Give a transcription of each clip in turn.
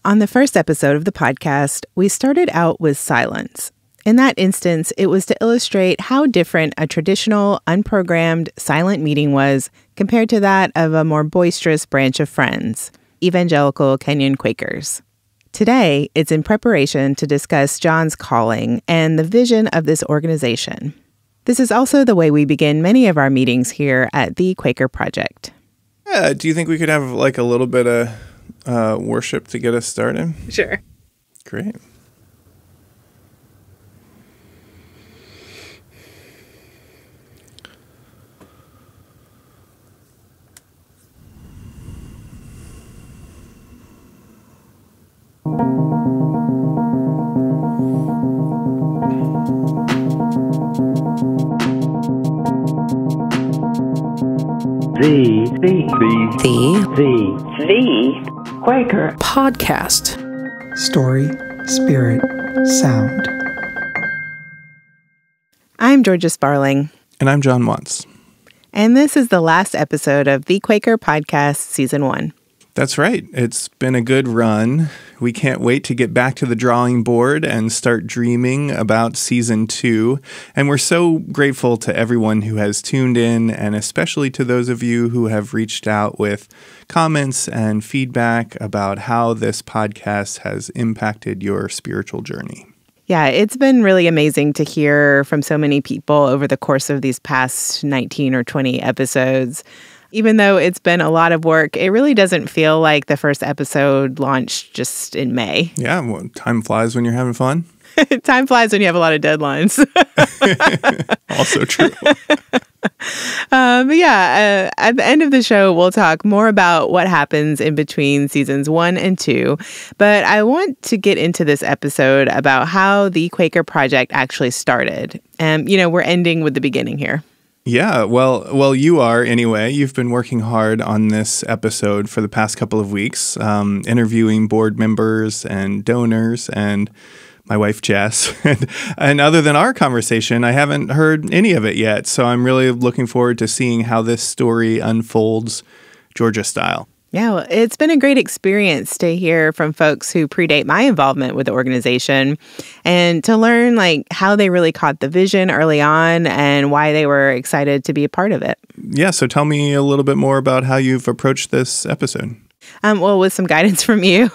On the first episode of the podcast, we started out with silence. In that instance, it was to illustrate how different a traditional, unprogrammed, silent meeting was compared to that of a more boisterous branch of Friends, evangelical Kenyan Quakers. Today, it's in preparation to discuss Jon's calling and the vision of this organization. This is also the way we begin many of our meetings here at Thee Quaker Project. Yeah, do you think we could have like a little bit of worship to get us started? Sure. Great. Thee Quaker Podcast. Story, spirit, sound. I'm Georgia Sparling. And I'm Jon Watts. And this is the last episode of Thee Quaker Podcast Season 1. That's right. It's been a good run. We can't wait to get back to the drawing board and start dreaming about Season 2. And we're so grateful to everyone who has tuned in, and especially to those of you who have reached out with comments and feedback about how this podcast has impacted your spiritual journey. Yeah, it's been really amazing to hear from so many people over the course of these past 19 or 20 episodes. Even though it's been a lot of work, it really doesn't feel like the first episode launched just in May. Yeah, well, time flies when you're having fun. Time flies when you have a lot of deadlines. Also true. But yeah, at the end of the show, we'll talk more about what happens in between seasons 1 and 2. But I want to get into this episode about how the Quaker Project actually started. And, we're ending with the beginning here. Yeah, well, you are anyway. You've been working hard on this episode for the past couple of weeks, interviewing board members and donors and my wife, Jess. And other than our conversation, I haven't heard any of it yet. So I'm really looking forward to seeing how this story unfolds Georgia style. Yeah, well, it's been a great experience to hear from folks who predate my involvement with the organization and to learn how they really caught the vision early on and why they were excited to be a part of it. Yeah, so tell me a little bit more about how you've approached this episode. Well, with some guidance from you,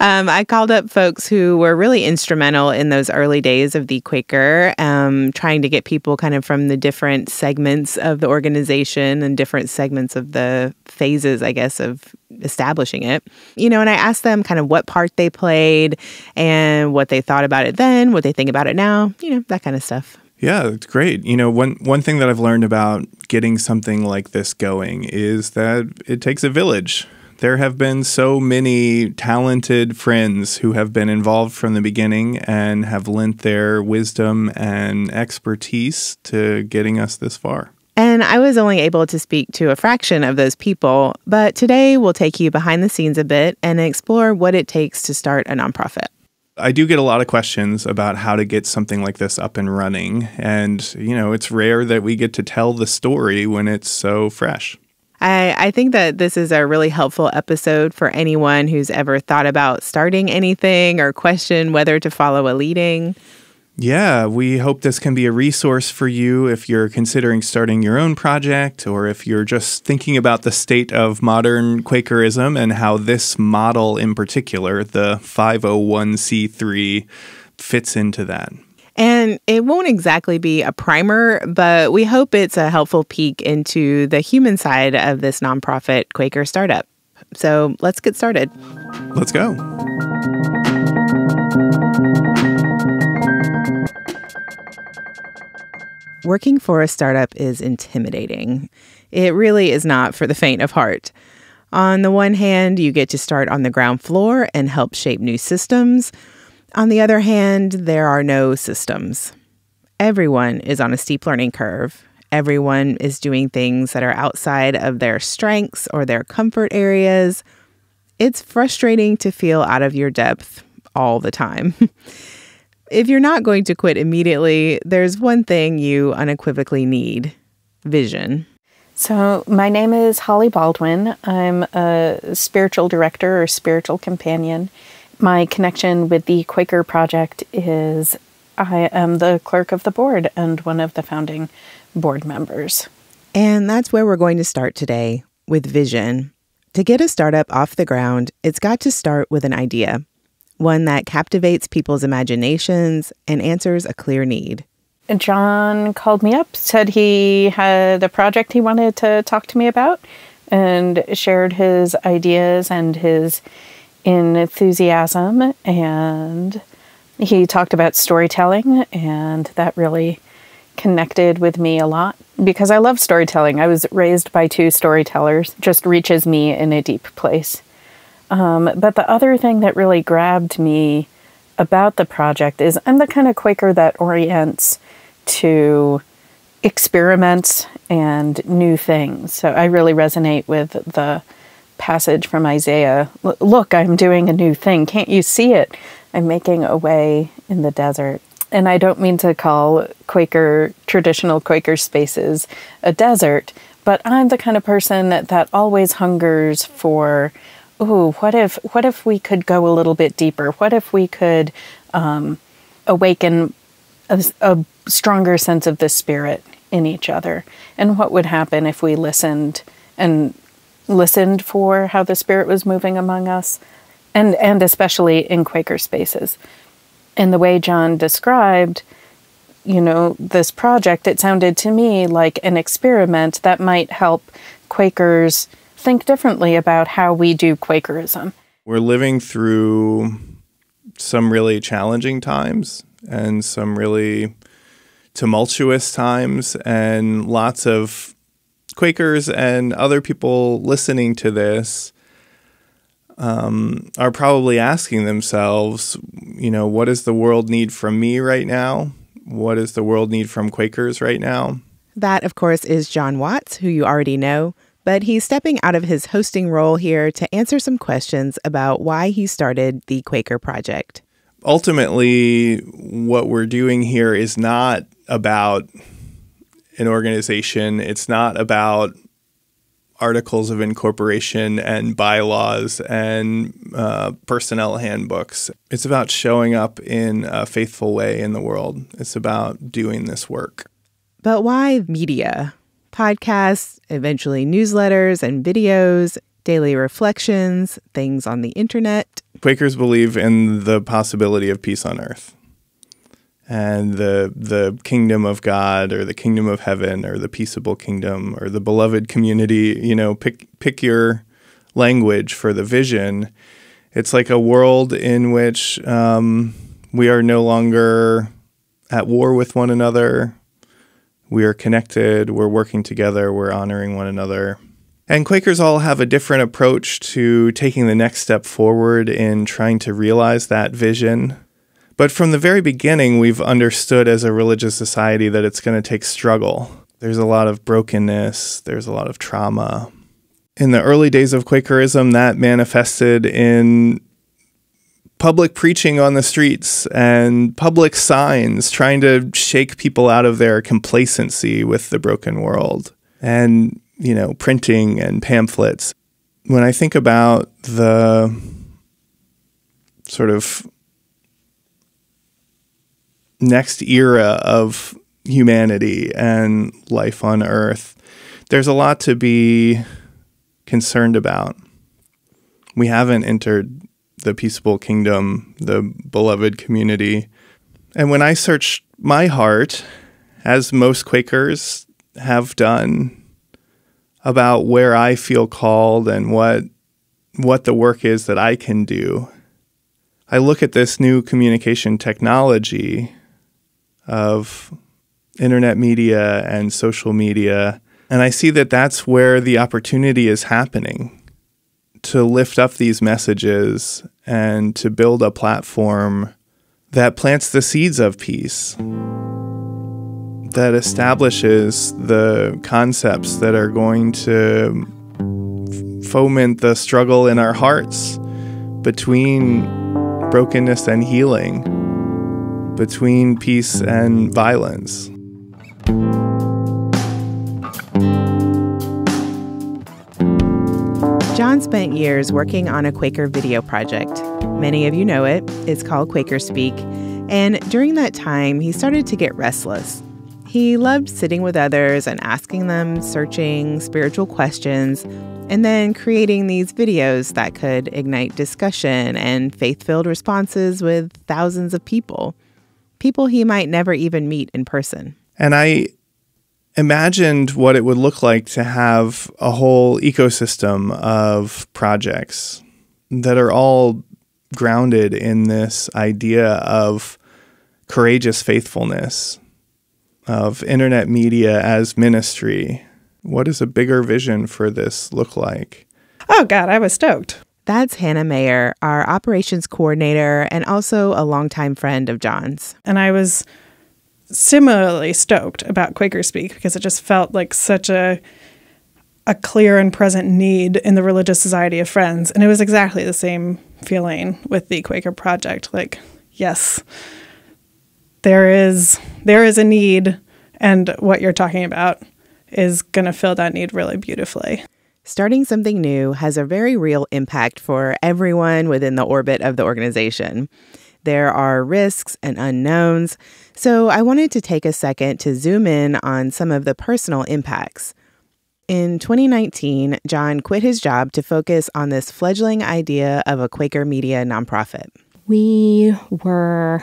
I called up folks who were really instrumental in those early days of the Quaker, trying to get people kind of from the different segments of the organization and different segments of the phases, I guess, of establishing it. And I asked them kind of what part they played and what they thought about it then, what they think about it now, that kind of stuff. Yeah, it's great. One thing that I've learned about getting something like this going is that it takes a village. There have been so many talented friends who have been involved from the beginning and have lent their wisdom and expertise to getting us this far. And I was only able to speak to a fraction of those people, but today we'll take you behind the scenes a bit and explore what it takes to start a nonprofit. I do get a lot of questions about how to get something like this up and running. And, it's rare that we get to tell the story when it's so fresh. I think that this is a really helpful episode for anyone who's ever thought about starting anything or questioned whether to follow a leading. Yeah, we hope this can be a resource for you if you're considering starting your own project or if you're just thinking about the state of modern Quakerism and how this model in particular, the 501c3, fits into that. And it won't exactly be a primer, but we hope it's a helpful peek into the human side of this nonprofit Quaker startup. So let's get started. Let's go. Working for a startup is intimidating. It really is not for the faint of heart. On the one hand, you get to start on the ground floor and help shape new systems. On the other hand, there are no systems. Everyone is on a steep learning curve. Everyone is doing things that are outside of their strengths or their comfort areas. It's frustrating to feel out of your depth all the time. If you're not going to quit immediately, there's one thing you unequivocally need: vision. So my name is Holly Baldwin. I'm a spiritual director or spiritual companion My connection with the Quaker Project is I am the clerk of the board and one of the founding board members. And that's where we're going to start today, with vision. To get a startup off the ground, it's got to start with an idea, one that captivates people's imaginations and answers a clear need. Jon called me up, said he had a project he wanted to talk to me about, and shared his ideas and his enthusiasm. And he talked about storytelling, and that really connected with me a lot because I love storytelling. I was raised by two storytellers, just reaches me in a deep place. But the other thing that really grabbed me about the project is I'm the kind of Quaker that orients to experiments and new things. So I really resonate with the passage from Isaiah. Look, I'm doing a new thing. Can't you see it? I'm making a way in the desert. And I don't mean to call traditional Quaker spaces a desert, but I'm the kind of person that always hungers for, what if we could go a little bit deeper? What if we could awaken a stronger sense of the spirit in each other? And what would happen if we listened for how the spirit was moving among us, and especially in Quaker spaces. And the way Jon described, this project, it sounded to me like an experiment that might help Quakers think differently about how we do Quakerism. We're living through some really challenging times and some really tumultuous times, and lots of Quakers and other people listening to this are probably asking themselves, what does the world need from me right now? What does the world need from Quakers right now? That, of course, is Jon Watts, who you already know, but he's stepping out of his hosting role here to answer some questions about why he started the Quaker Project. Ultimately, what we're doing here is not about an organization. It's not about articles of incorporation and bylaws and personnel handbooks. It's about showing up in a faithful way in the world. It's about doing this work. But why media? Podcasts, eventually newsletters and videos, daily reflections, things on the internet. Quakers believe in the possibility of peace on earth. And the kingdom of God, or the kingdom of heaven, or the peaceable kingdom, or the beloved community, pick your language for the vision. It's like a world in which we are no longer at war with one another. We are connected, we're working together, we're honoring one another. And Quakers all have a different approach to taking the next step forward in trying to realize that vision. But from the very beginning, we've understood as a religious society that it's going to take struggle. There's a lot of brokenness. There's a lot of trauma. In the early days of Quakerism, that manifested in public preaching on the streets and public signs trying to shake people out of their complacency with the broken world, and, printing and pamphlets. When I think about the sort of next era of humanity and life on Earth, there's a lot to be concerned about. We haven't entered the peaceable kingdom, the beloved community. And when I search my heart, as most Quakers have done, about where I feel called and what the work is that I can do, I look at this new communication technology of internet media and social media, and I see that that's where the opportunity is happening to lift up these messages and to build a platform that plants the seeds of peace, that establishes the concepts that are going to foment the struggle in our hearts between brokenness and healing, between peace and violence. Jon spent years working on a Quaker video project. Many of you know it. It's called QuakerSpeak. And during that time, he started to get restless. He loved sitting with others and asking them searching spiritual questions, and then creating these videos that could ignite discussion and faith-filled responses with thousands of people he might never even meet in person. And I imagined what it would look like to have a whole ecosystem of projects that are all grounded in this idea of courageous faithfulness, of internet media as ministry. What does a bigger vision for this look like? Oh, God, I was stoked. That's Hannah Mayer, our operations coordinator and also a longtime friend of Jon's. And I was similarly stoked about QuakerSpeak because it just felt like such a clear and present need in the Religious Society of Friends. And it was exactly the same feeling with the Quaker Project. Like, yes, there is a need, and what you're talking about is going to fill that need really beautifully. Starting something new has a very real impact for everyone within the orbit of the organization. There are risks and unknowns, so I wanted to take a second to zoom in on some of the personal impacts. In 2019, Jon quit his job to focus on this fledgling idea of a Quaker media nonprofit. We were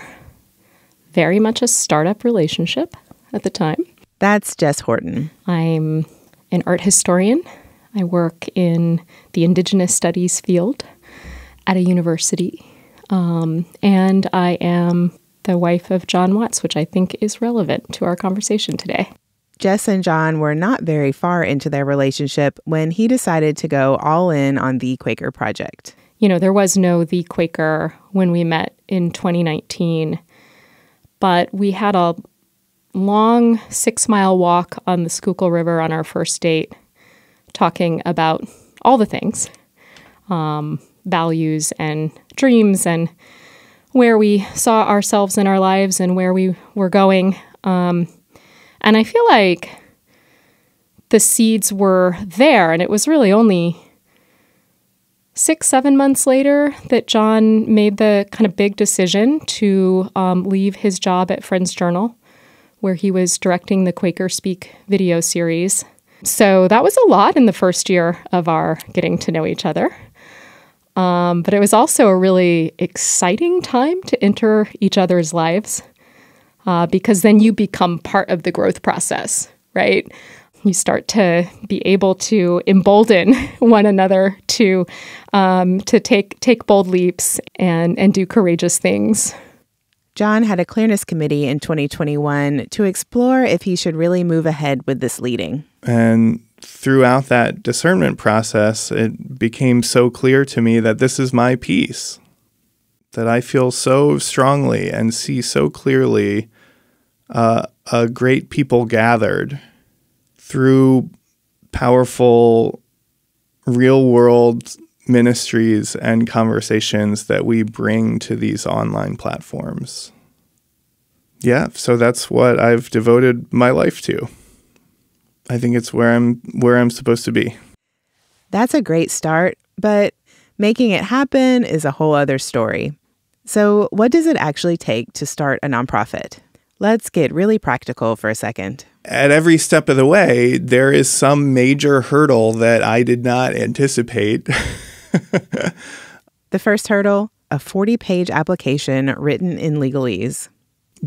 very much a startup relationship at the time. That's Jess Horton. I'm an art historian. I work in the Indigenous Studies field at a university. And I am the wife of Jon Watts, which I think is relevant to our conversation today. Jess and Jon were not very far into their relationship when he decided to go all in on Thee Quaker Project. You know, there was no Thee Quaker when we met in 2019, but we had a long 6-mile walk on the Schuylkill River on our first date, talking about all the things, values and dreams and where we saw ourselves in our lives and where we were going. And I feel like the seeds were there, and it was really only 6-7 months later that Jon made the kind of big decision to leave his job at Friends Journal, where he was directing the QuakerSpeak video series. So that was a lot in the first year of our getting to know each other. But it was also a really exciting time to enter each other's lives because then you become part of the growth process, right? You start to be able to embolden one another to take bold leaps and do courageous things. Jon had a clearness committee in 2021 to explore if he should really move ahead with this leading. And throughout that discernment process, it became so clear to me that this is my piece, that I feel so strongly and see so clearly a great people gathered through powerful real-world ministries and conversations that we bring to these online platforms. Yeah, so that's what I've devoted my life to. I think it's where I'm supposed to be. That's a great start, but making it happen is a whole other story. So what does it actually take to start a nonprofit? Let's get really practical for a second. At every step of the way, there is some major hurdle that I did not anticipate. The first hurdle, a 40-page application written in legalese.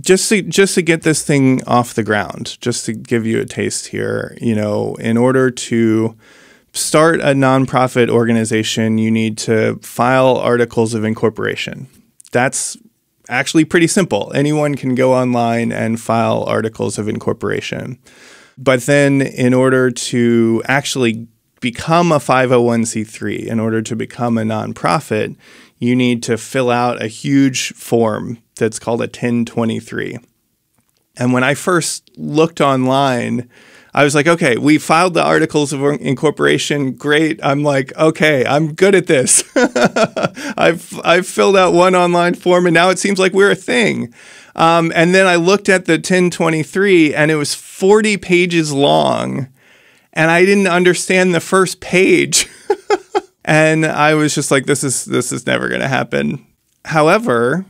Just to get this thing off the ground, just to give you a taste here, you know, in order to start a nonprofit organization, you need to file articles of incorporation. That's actually pretty simple. Anyone can go online and file articles of incorporation. But then in order to actually become a 501c3, in order to become a nonprofit, you need to fill out a huge form that's called a 1023. And when I first looked online, I was like, okay, we filed the articles of incorporation. Great. I'm like, okay, I'm good at this. I've filled out one online form, and now it seems like we're a thing. And then I looked at the 1023, and it was 40 pages long, and I didn't understand the first page. And I was just like, this is never going to happen. However,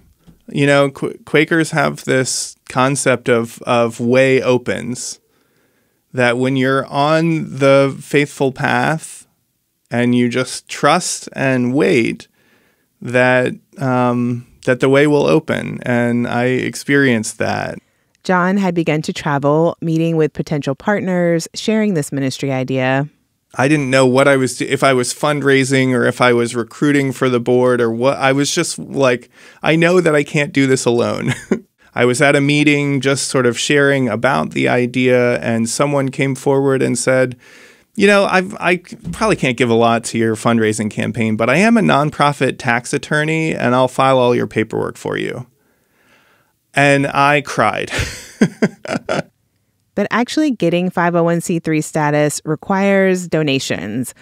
Quakers have this concept of way opens, that when you're on the faithful path and you just trust and wait, that the way will open. And I experienced that. Jon had begun to travel, meeting with potential partners, sharing this ministry idea. I didn't know what I was, if I was fundraising or if I was recruiting for the board or what. I was just like, I know that I can't do this alone. I was at a meeting just sort of sharing about the idea, and someone came forward and said, I probably can't give a lot to your fundraising campaign, but I am a nonprofit tax attorney and I'll file all your paperwork for you. And I cried. But actually getting 501c3 status requires donations.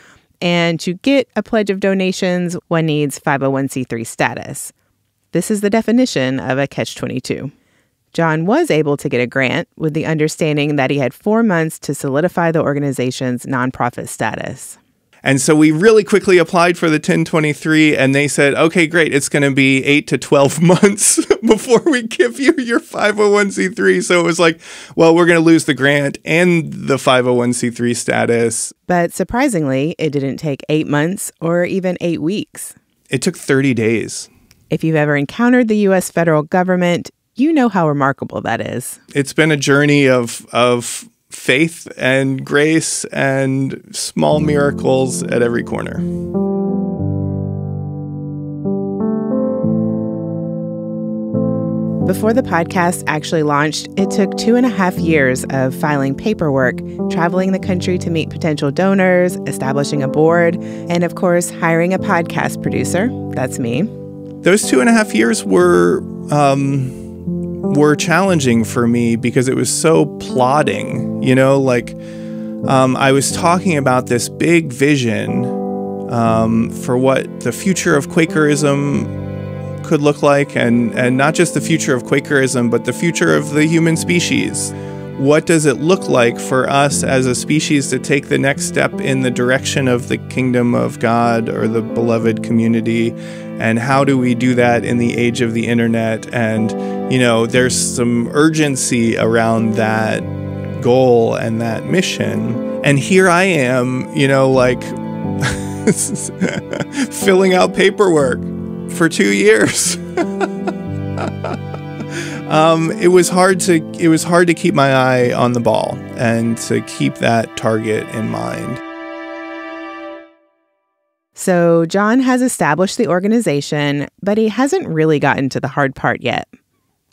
And to get a pledge of donations, one needs 501c3 status. This is the definition of a catch-22. Jon was able to get a grant with the understanding that he had 4 months to solidify the organization's nonprofit status. And so we really quickly applied for the 1023, and they said, okay, great, it's going to be 8 to 12 months before we give you your 501c3. So it was like, well, we're going to lose the grant and the 501c3 status. But surprisingly, it didn't take 8 months or even 8 weeks. It took 30 days. If you've ever encountered the U.S. federal government, you know how remarkable that is. It's been a journey of faith and grace and small miracles at every corner. Before the podcast actually launched, it took 2.5 years of filing paperwork, traveling the country to meet potential donors, establishing a board, and of course, hiring a podcast producer. That's me. Those 2.5 years were challenging for me because it was so plodding, I was talking about this big vision for what the future of Quakerism could look like, and not just the future of Quakerism, but the future of the human species. What does it look like for us as a species to take the next step in the direction of the kingdom of God or the beloved community? And how do we do that in the age of the internet? And, there's some urgency around that goal and that mission. And here I am, filling out paperwork for 2 years. It was hard to keep my eye on the ball and to keep that target in mind. So Jon has established the organization, but he hasn't really gotten to the hard part yet.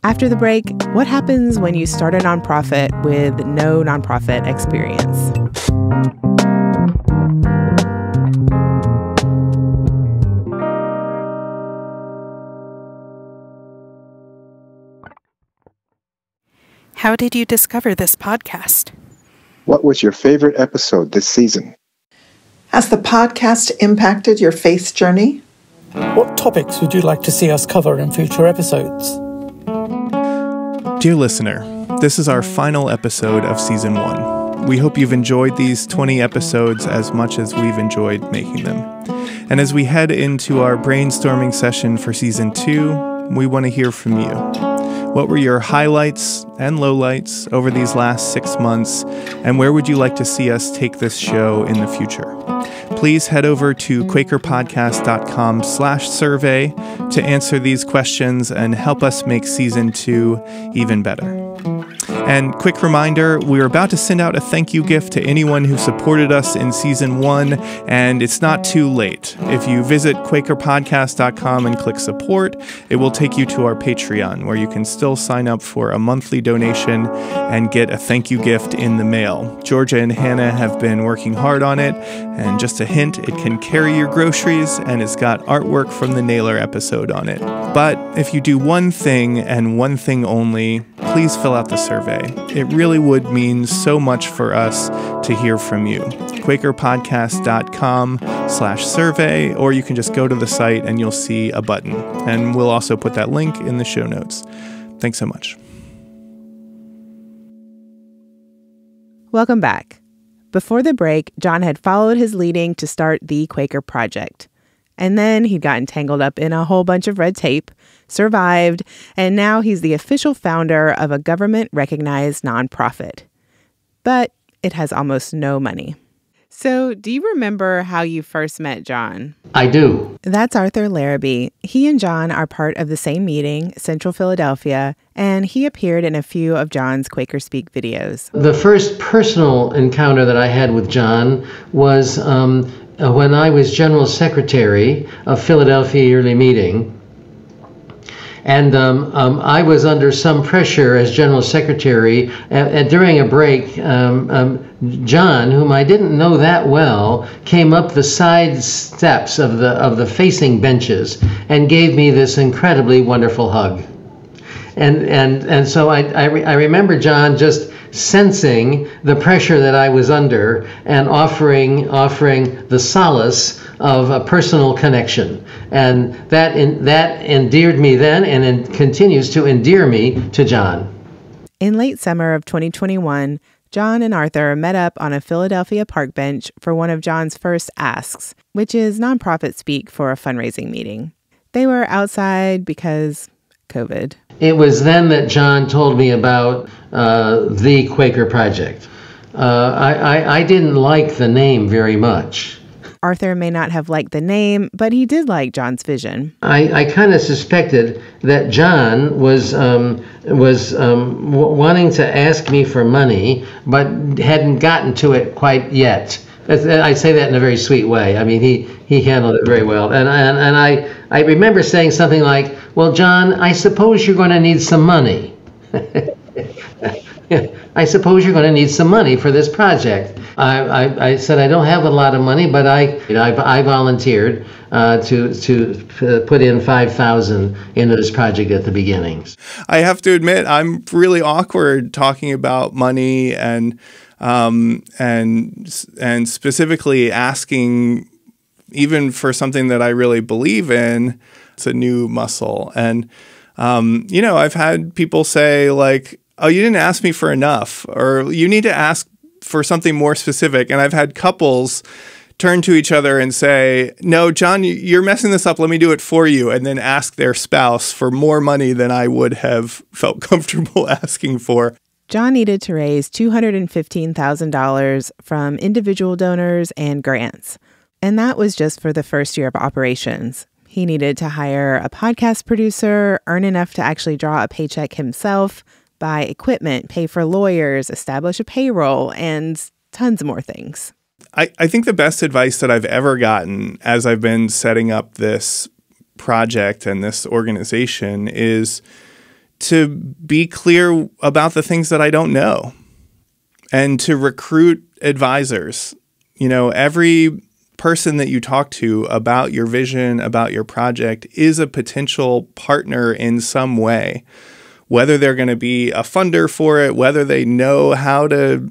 After the break, what happens when you start a nonprofit with no nonprofit experience? How did you discover this podcast? What was your favorite episode this season? Has the podcast impacted your faith journey? What topics would you like to see us cover in future episodes? Dear listener, this is our final episode of Season 1. We hope you've enjoyed these 20 episodes as much as we've enjoyed making them. And as we head into our brainstorming session for Season 2, we want to hear from you. What were your highlights and lowlights over these last 6 months, and where would you like to see us take this show in the future? Please head over to QuakerPodcast.com/survey to answer these questions and help us make Season 2 even better. And quick reminder, we're about to send out a thank you gift to anyone who supported us in Season 1, and it's not too late. If you visit QuakerPodcast.com and click support, it will take you to our Patreon, where you can still sign up for a monthly donation and get a thank you gift in the mail. Georgia and Hannah have been working hard on it, and just a hint, it can carry your groceries, and it's got artwork from the Naylor episode on it. But if you do one thing and one thing only, please fill out the survey. It really would mean so much for us to hear from you. QuakerPodcast.com/survey, or you can just go to the site and you'll see a button. And we'll also put that link in the show notes. Thanks so much. Welcome back. Before the break, Jon had followed his leading to start Thee Quaker Project. And then he'd gotten tangled up in a whole bunch of red tape, survived, and now he's the official founder of a government-recognized nonprofit. But it has almost no money. So, do you remember how you first met Jon? I do. That's Arthur Larrabee. He and Jon are part of the same meeting, Central Philadelphia, and he appeared in a few of Jon's QuakerSpeak videos. The first personal encounter that I had with Jon was when I was General Secretary of Philadelphia Yearly Meeting. And I was under some pressure as General Secretary. During a break, Jon, whom I didn't know that well, came up the side steps of the facing benches and gave me this incredibly wonderful hug. And so I remember Jon just sensing the pressure that I was under and offering the solace of a personal connection. And that endeared me then and continues to endear me to Jon. In late summer of 2021, Jon and Arthur met up on a Philadelphia park bench for one of Jon's first asks, which is nonprofit speak for a fundraising meeting. They were outside because COVID. It was then that Jon told me about Thee Quaker Project. I didn't like the name very much. Arthur may not have liked the name, but he did like Jon's vision. I kind of suspected that Jon was wanting to ask me for money, but hadn't gotten to it quite yet. I say that in a very sweet way. I mean, he handled it very well. And I remember saying something like, "Well, Jon, I suppose you're going to need some money." I suppose you're going to need some money for this project. I said I don't have a lot of money, but I volunteered to put in $5,000 into this project at the beginnings. I have to admit, I'm really awkward talking about money and specifically asking, even for something that I really believe in. It's a new muscle, and I've had people say like, "Oh, you didn't ask me for enough," or "You need to ask for something more specific." And I've had couples turn to each other and say, "No, Jon, you're messing this up. Let me do it for you," and then ask their spouse for more money than I would have felt comfortable asking for. Jon needed to raise $215,000 from individual donors and grants. And that was just for the first year of operations. He needed to hire a podcast producer, earn enough to actually draw a paycheck himself, buy equipment, pay for lawyers, establish a payroll, and tons more things. I think the best advice that I've ever gotten as I've been setting up this project and this organization is to be clear about the things that I don't know and to recruit advisors. Every person that you talk to about your vision, about your project, is a potential partner in some way. Whether they're going to be a funder for it, whether they know how to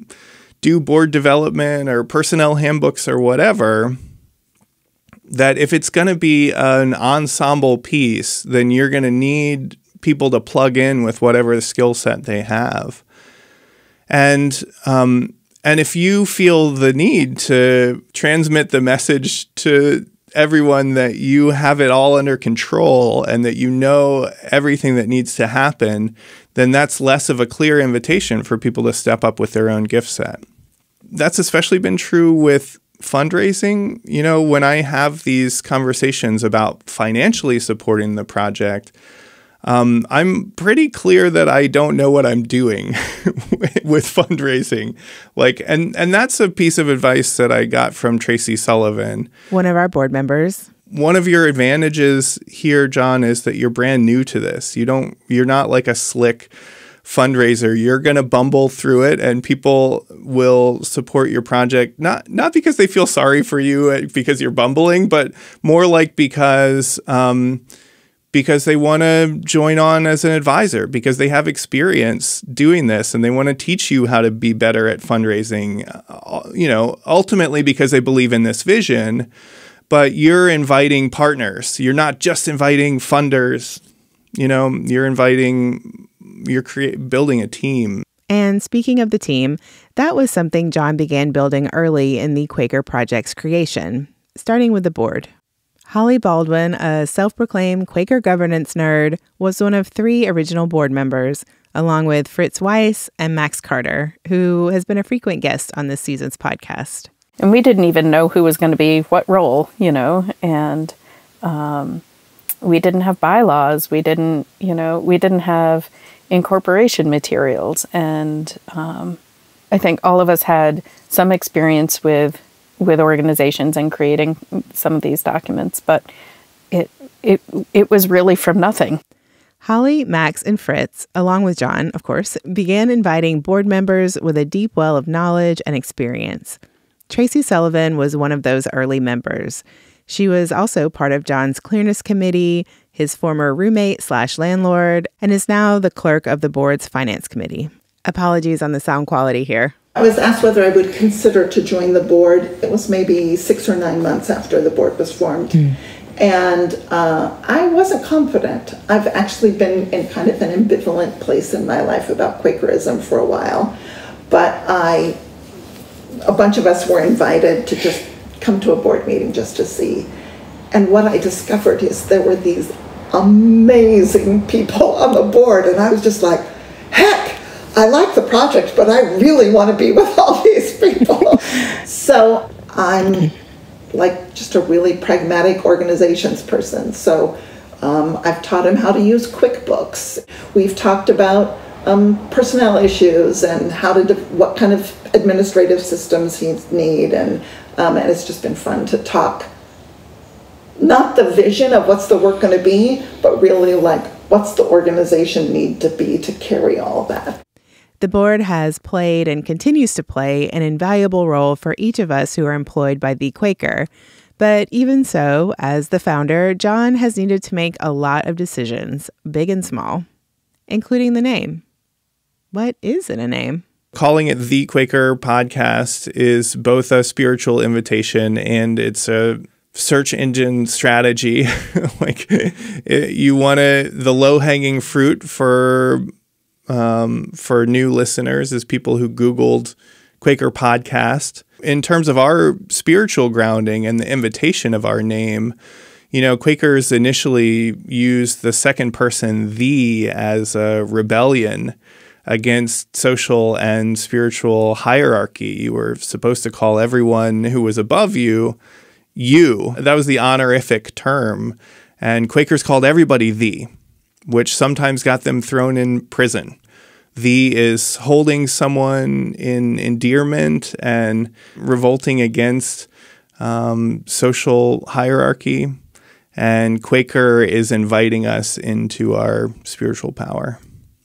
do board development or personnel handbooks or whatever, that if it's going to be an ensemble piece, then you're going to need people to plug in with whatever the skill set they have. And if you feel the need to transmit the message to everyone that you have it all under control and that you know everything that needs to happen, then that's less of a clear invitation for people to step up with their own gift set. That's especially been true with fundraising. When I have these conversations about financially supporting the project, I'm pretty clear that I don't know what I'm doing with fundraising. And that's a piece of advice that I got from Tracy Sullivan, one of our board members. One of your advantages here, Jon, is that you're brand new to this. You're not like a slick fundraiser. You're going to bumble through it, and people will support your project, not because they feel sorry for you because you're bumbling, but more like because they want to join on as an advisor, because they have experience doing this and they want to teach you how to be better at fundraising, ultimately because they believe in this vision. But you're inviting partners. You're not just inviting funders. You're building a team. And speaking of the team, that was something Jon began building early in the Quaker Project's creation, starting with the board. Holly Baldwin, a self-proclaimed Quaker governance nerd, was one of 3 original board members, along with Fritz Weiss and Max Carter, who has been a frequent guest on this season's podcast. And we didn't even know who was going to be what role, and we didn't have bylaws. We didn't have incorporation materials. And I think all of us had some experience with organizations and creating some of these documents, but it was really from nothing. Holly, Max, and Fritz, along with Jon, of course, began inviting board members with a deep well of knowledge and experience. Tracy Sullivan was one of those early members. She was also part of Jon's Clearness Committee, his former roommate/landlord, and is now the clerk of the board's finance committee. Apologies on the sound quality here. I was asked whether I would consider to join the board. It was maybe 6 or 9 months after the board was formed. And I wasn't confident. I've actually been in kind of an ambivalent place in my life about Quakerism for a while. But a bunch of us were invited to just come to a board meeting just to see. And what I discovered is there were these amazing people on the board. And I was just like, heck, I like the project, but I really want to be with all these people. So I'm like just a really pragmatic organizations person. So I've taught him how to use QuickBooks. We've talked about personnel issues and what kind of administrative systems he need, and it's just been fun to talk. Not the vision of what's the work going to be, but really like what's the organization need to be to carry all that. The board has played and continues to play an invaluable role for each of us who are employed by Thee Quaker. But even so, as the founder, Jon has needed to make a lot of decisions, big and small, including the name. What is in a name? Calling it Thee Quaker Podcast is both a spiritual invitation and it's a search engine strategy. You want the low-hanging fruit for new listeners is people who Googled Quaker Podcast. In terms of our spiritual grounding and the invitation of our name, Quakers initially used the second person thee as a rebellion against social and spiritual hierarchy. You were supposed to call everyone who was above you, you. That was the honorific term. And Quakers called everybody thee, which sometimes got them thrown in prison. Thee is holding someone in endearment and revolting against social hierarchy. And Quaker is inviting us into our spiritual power.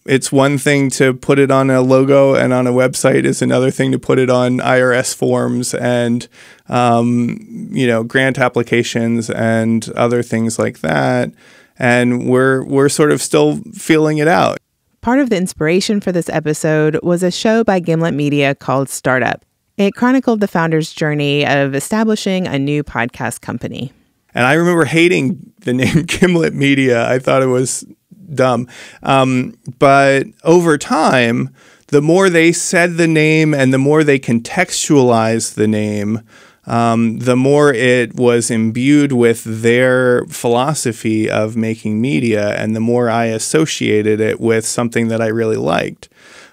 It's one thing to put it on a logo and on a website. It's another thing to put it on IRS forms and, grant applications and other things like that. And we're sort of still feeling it out. Part of the inspiration for this episode was a show by Gimlet Media called Startup. It chronicled the founder's journey of establishing a new podcast company. And I remember hating the name Gimlet Media. I thought it was dumb. But over time, the more they said the name and the more they contextualized the name, the more it was imbued with their philosophy of making media, and the more I associated it with something that I really liked.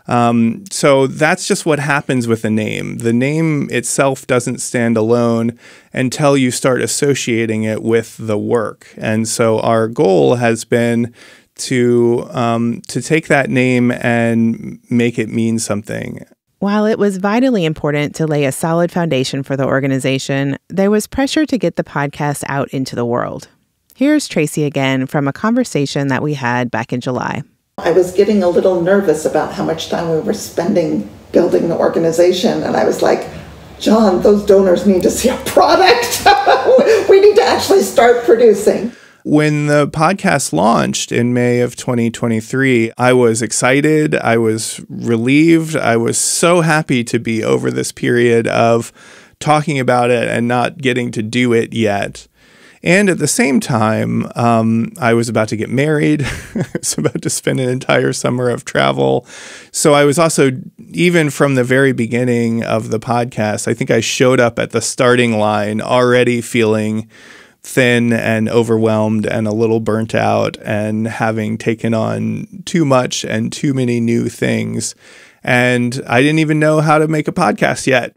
So that's just what happens with a name. The name itself doesn't stand alone until you start associating it with the work. And so our goal has been to take that name and make it mean something. While it was vitally important to lay a solid foundation for the organization, there was pressure to get the podcast out into the world. Here's Tracy again from a conversation that we had back in July. I was getting a little nervous about how much time we were spending building the organization, and I was like, Jon, those donors need to see a product. We need to actually start producing. When the podcast launched in May of 2023, I was excited. I was relieved. I was so happy to be over this period of talking about it and not getting to do it yet. And at the same time, I was about to get married. I was about to spend an entire summer of travel. So I was also, even from the very beginning of the podcast, I think I showed up at the starting line already feeling thin and overwhelmed and a little burnt out and having taken on too much and too many new things. And I didn't even know how to make a podcast yet.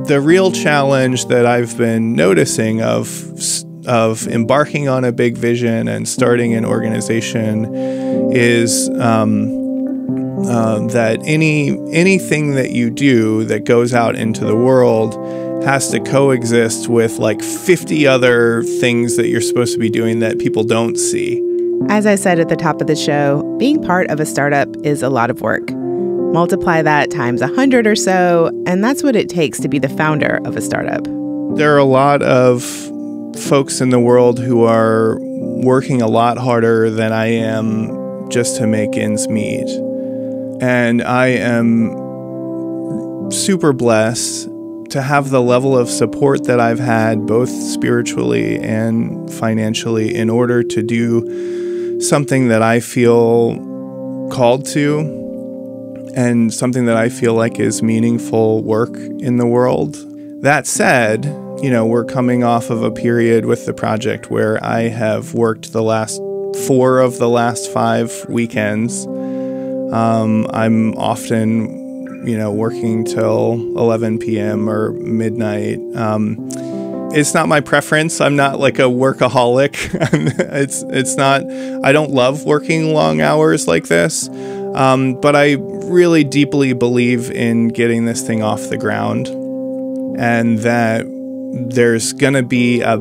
The real challenge that I've been noticing of embarking on a big vision and starting an organization is that anything that you do that goes out into the world has to coexist with like 50 other things that you're supposed to be doing that people don't see. As I said at the top of the show, being part of a startup is a lot of work. Multiply that times 100 or so, and that's what it takes to be the founder of a startup. There are a lot of folks in the world who are working a lot harder than I am just to make ends meet. And I am super blessed to have the level of support that I've had, both spiritually and financially, in order to do something that I feel called to and something that I feel like is meaningful work in the world. That said, we're coming off of a period with the project where I have worked the last 4 of the last 5 weekends. I'm often, working till 11 p.m. or midnight. It's not my preference. I'm not like a workaholic. It's not, I don't love working long hours like this. But I really deeply believe in getting this thing off the ground, and that there's going to be a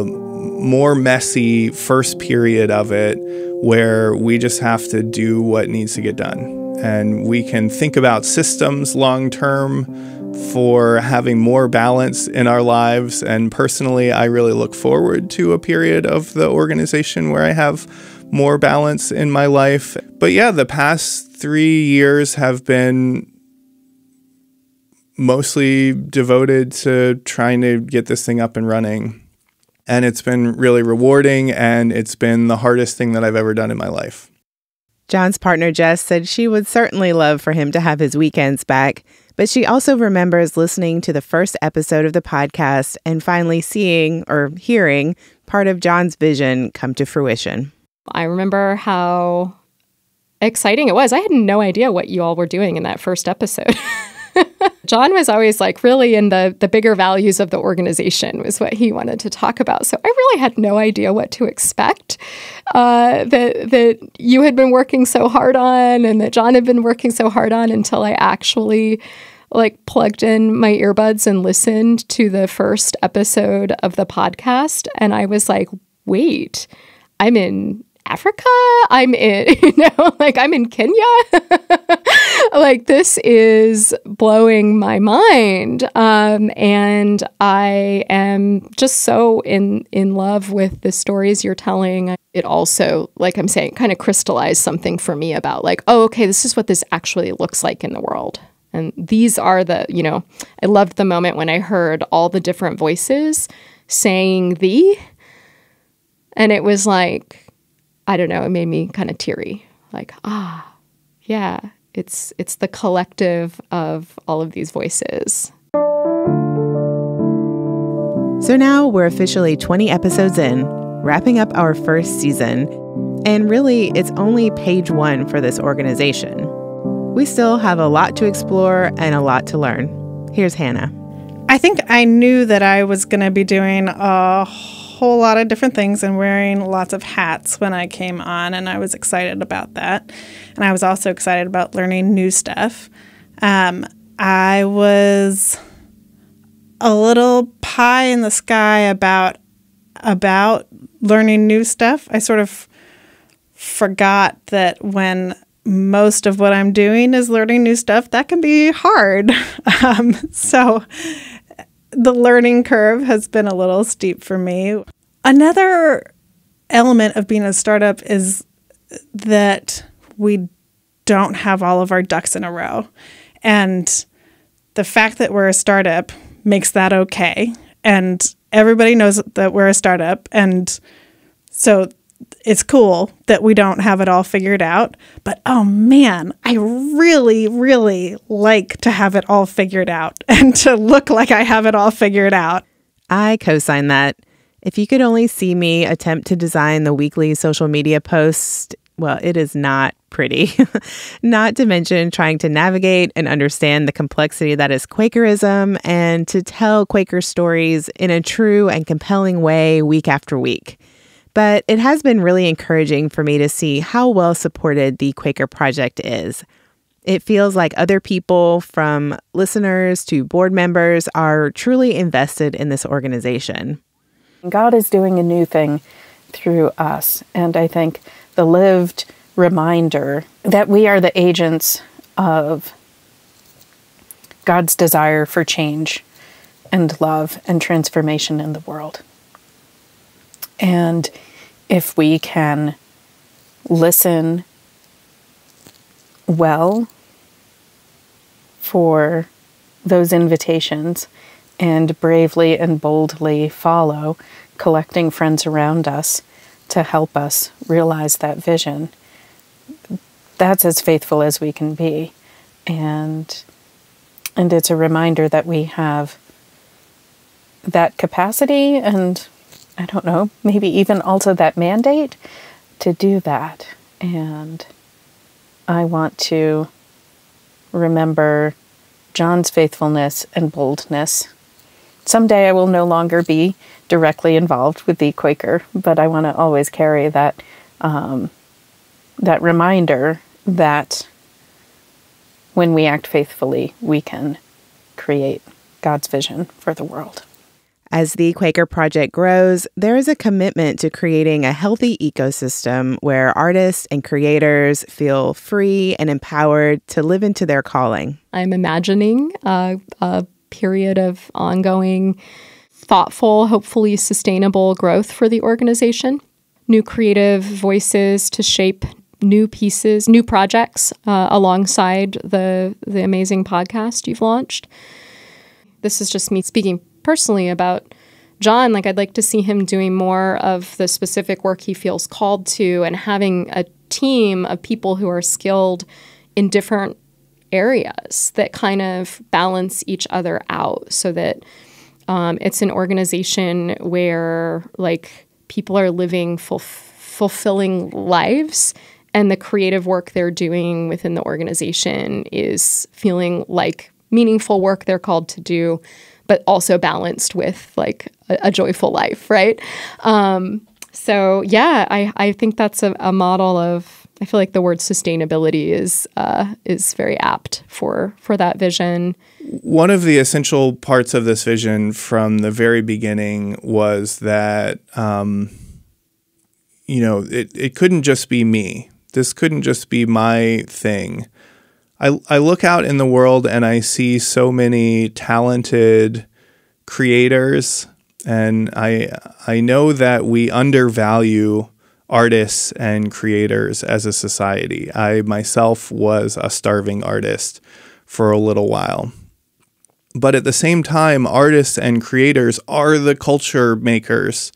more messy first period of it where we just have to do what needs to get done. And we can think about systems long term for having more balance in our lives. And personally, I really look forward to a period of the organization where I have more balance in my life. But yeah, the past 3 years have been mostly devoted to trying to get this thing up and running. And it's been really rewarding, and it's been the hardest thing that I've ever done in my life. Jon's partner, Jess, said she would certainly love for him to have his weekends back, but she also remembers listening to the first episode of the podcast and finally seeing or hearing part of Jon's vision come to fruition. I remember how exciting it was. I had no idea what you all were doing in that first episode. Jon was always like really in the bigger values of the organization was what he wanted to talk about. So I really had no idea what to expect that you had been working so hard on and that Jon had been working so hard on until I actually like plugged in my earbuds and listened to the first episode of the podcast. And I was like, wait, I'm in Africa? I'm in, I'm in Kenya. Like, this is blowing my mind. And I am just so in love with the stories you're telling. It also, like I'm saying, kind of crystallized something for me about like, oh, okay, this is what this actually looks like in the world. And these are the, I loved the moment when I heard all the different voices saying thee. And it was like, I don't know, it made me kind of teary. Like, yeah, it's the collective of all of these voices. So now we're officially 20 episodes in, wrapping up our first season. And really, it's only page 1 for this organization. We still have a lot to explore and a lot to learn. Here's Hannah. I think I knew that I was going to be doing a whole lot of different things and wearing lots of hats when I came on, and I was excited about that. And I was also excited about learning new stuff. I was a little pie in the sky about learning new stuff. I sort of forgot that when most of what I'm doing is learning new stuff, that can be hard. So the learning curve has been a little steep for me. Another element of being a startup is that we don't have all of our ducks in a row. And the fact that we're a startup makes that okay. And everybody knows that we're a startup. And so it's cool that we don't have it all figured out. But, oh man, I really, really like to have it all figured out and to look like I have it all figured out. I co-sign that. If you could only see me attempt to design the weekly social media post, well, it is not pretty. Not to mention trying to navigate and understand the complexity that is Quakerism and to tell Quaker stories in a true and compelling way week after week. But it has been really encouraging for me to see how well supported the Quaker Project is. It feels like other people, from listeners to board members, are truly invested in this organization. God is doing a new thing through us, and I think the lived reminder that we are the agents of God's desire for change and love and transformation in the world. And if we can listen well for those invitations and bravely and boldly follow, collecting friends around us to help us realize that vision, that's as faithful as we can be. And it's a reminder that we have that capacity and, I don't know, maybe even also that mandate to do that. And I want to remember Jon's faithfulness and boldness. Someday I will no longer be directly involved with Thee Quaker, but I want to always carry that that reminder that when we act faithfully, we can create God's vision for the world. As the Quaker Project grows, there is a commitment to creating a healthy ecosystem where artists and creators feel free and empowered to live into their calling. I'm imagining a period of ongoing, thoughtful, hopefully sustainable growth for the organization. New creative voices to shape new pieces, new projects alongside the amazing podcast you've launched. This is just me speaking personally about Jon. Like, I'd like to see him doing more of the specific work he feels called to and having a team of people who are skilled in different areas that kind of balance each other out so that it's an organization where like people are living fulfilling lives and the creative work they're doing within the organization is feeling like meaningful work they're called to do, but also balanced with like a joyful life, right? So yeah, I think that's a model of, I feel like the word sustainability is very apt for that vision. One of the essential parts of this vision from the very beginning was that, it couldn't just be me. This couldn't just be my thing. I look out in the world and I see so many talented creators, and I know that we undervalue artists and creators as a society. I myself was a starving artist for a little while. But at the same time, artists and creators are the culture makers.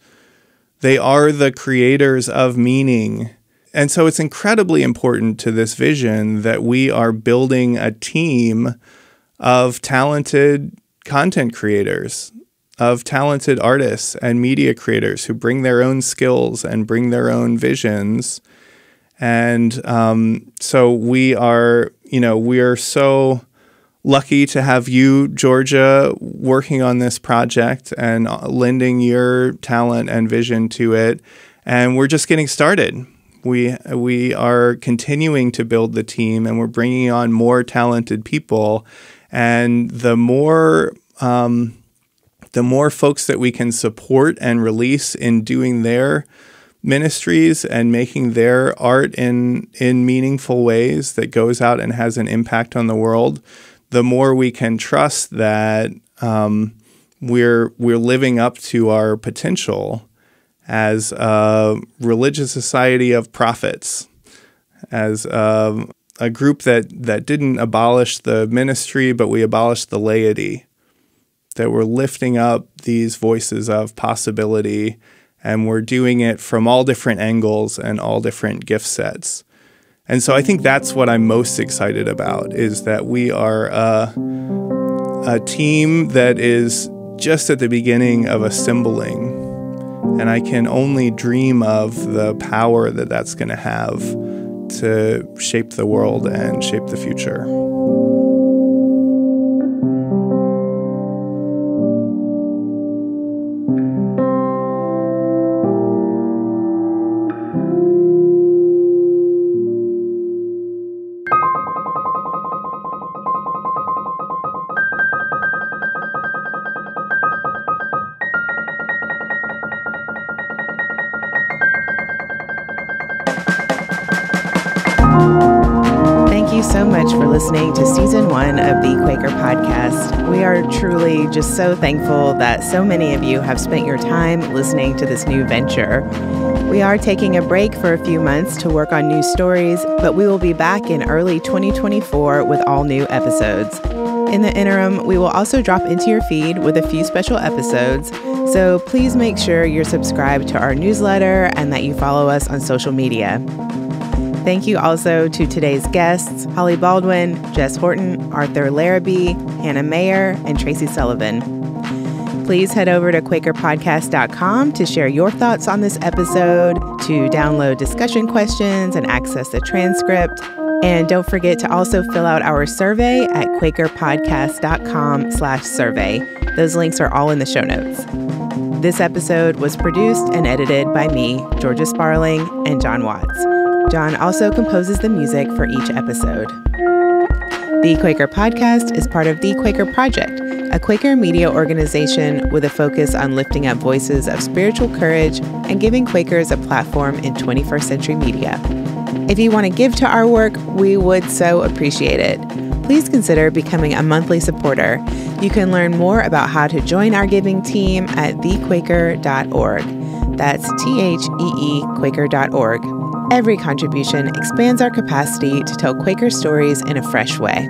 They are the creators of meaning. And so it's incredibly important to this vision that we are building a team of talented content creators, of talented artists and media creators who bring their own skills and bring their own visions. And so we are so lucky to have you, Georgia, working on this project and lending your talent and vision to it. And we're just getting started. We are continuing to build the team, and we're bringing on more talented people. And the more folks that we can support and release in doing their ministries and making their art in meaningful ways that goes out and has an impact on the world, the more we can trust that we're living up to our potential as a religious society of prophets, as a a group that didn't abolish the ministry, but we abolished the laity, that we're lifting up these voices of possibility, and we're doing it from all different angles and all different gift sets. And so I think that's what I'm most excited about, is that we are a team that is just at the beginning of assembling. And I can only dream of the power that that's going to have to shape the world and shape the future. So much for listening to Season 1 of the Quaker Podcast. We are truly just so thankful that so many of you have spent your time listening to this new venture. We are taking a break for a few months to work on new stories, but we will be back in early 2024 with all new episodes. In the interim, we will also drop into your feed with a few special episodes, so please make sure you're subscribed to our newsletter and that you follow us on social media. Thank you also to today's guests, Holly Baldwin, Jess Horton, Arthur Larrabee, Hannah Mayer, and Tracy Sullivan. Please head over to QuakerPodcast.com to share your thoughts on this episode, to download discussion questions and access the transcript. And don't forget to also fill out our survey at QuakerPodcast.com/survey. Those links are all in the show notes. This episode was produced and edited by me, Georgia Sparling, and Jon Watts. Jon also composes the music for each episode. The Quaker Podcast is part of Thee Quaker Project, a Quaker media organization with a focus on lifting up voices of spiritual courage and giving Quakers a platform in 21st century media. If you want to give to our work, we would so appreciate it. Please consider becoming a monthly supporter. You can learn more about how to join our giving team at thequaker.org. That's THEE Quaker.org. Every contribution expands our capacity to tell Quaker stories in a fresh way.